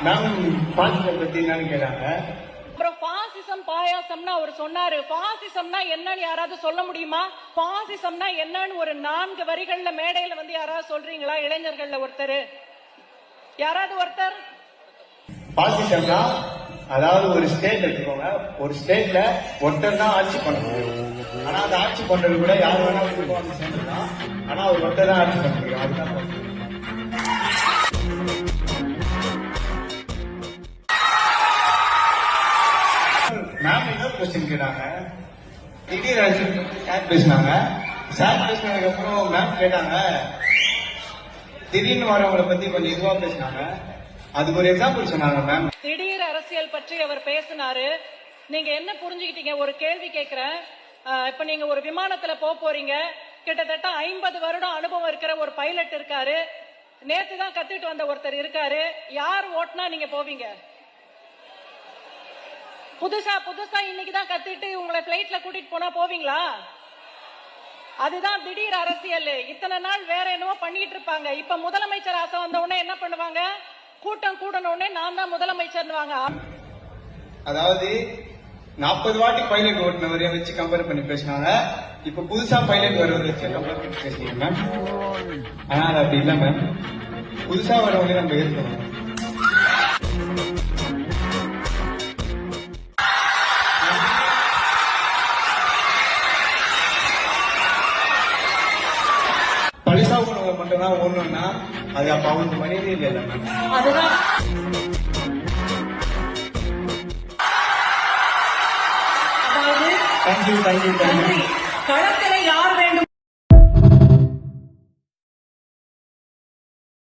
Ma'am பாசிசம் பத்தி என்னன்னு கேட்டாங்க. அப்புறம் பாசிசம் பாயாசம்னு அவர் சொன்னாரு. பாசிசம்னா என்னன்னு யாராவது சொல்ல முடியுமா? பாசிசம்னா என்னன்னு ஒரு 4 வரிகள்ல மேடையில வந்து யாராவது சொல்றீங்களா? இளைஞர்கள்ல ஒருத்தர், யாராவது ஒருத்தர். பாசிசம்னா அதாவது ஒரு ஸ்டேட் எடுத்துக்கோங்க, ஒரு ஸ்டேட்ல ஒருத்தர் தான் ஆட்சி பண்ண முடியும். ஆனா அந்த ஆட்சி பண்றது கூட யார் வேணா வந்து சேர்ந்துதான், ஆனா அவர் ஒருத்தர் தான் ஆட்சி பண்ண முடியும். அதுதான் மேம் இன்னொரு கொஸ்டின் கேட்டாங்க. திடீர் சார் பேசினாங்க. சார் பேசினதுக்கு அப்புறம் மேம் கேட்டாங்க, திடீர்னு வரவங்களை பத்தி கொஞ்சம் இதுவா பேசினாங்க. அதுக்கு ஒரு எக்ஸாம்பிள் சொன்னாங்க மேம். திடீர் அரசியல் பற்றி அவர் பேசினாரு. நீங்க என்ன புரிஞ்சுக்கிட்டீங்க? ஒரு கேள்வி கேட்கிறேன். இப்ப நீங்க ஒரு விமானத்துல போறீங்க. கிட்டத்தட்ட 50 வருடம் அனுபவம் இருக்கிற ஒரு பைலட் இருக்காரு. நேத்து தான் கத்துட்டு வந்த ஒருத்தர் இருக்காரு. யார் ஓட்டுனா நீங்க போவீங்க? புதுசா இன்னைக்குதான் கத்துட்டு உங்களை பிளைட்ல கூட்டிட்டு போனா போவீங்களா? அதுதான் திடீர் அரசியல். இத்தனை நாள் வேற என்னவோ பண்ணிட்டு இருப்பாங்க. இப்ப முதலமைச்சர் ஆசை வந்த உடனே என்ன பண்ணுவாங்க? கூட்டம் கூடன உடனே நான் தான் முதலமைச்சர். அதாவது 40 வாட்டி பைலட் ஓட்டுனவரைய வச்சு கம்பேர் பண்ணி பேசினாங்க. இப்ப புதுசா பைலட் வரவரை வச்சு கம்பேர் பண்ணி பேசுறீங்க மேம். ஆனா அது அப்படி இல்ல மேம். புதுசா வரவங்க நம்ம ஏற்கணும். பழிசா உணவை மட்டும் தான் ஓடணும்னா அது அப்ப அவங்களுக்கு மரியாதை இல்லை மேம். அதுதான் தேங்க்யூ. களத்தில்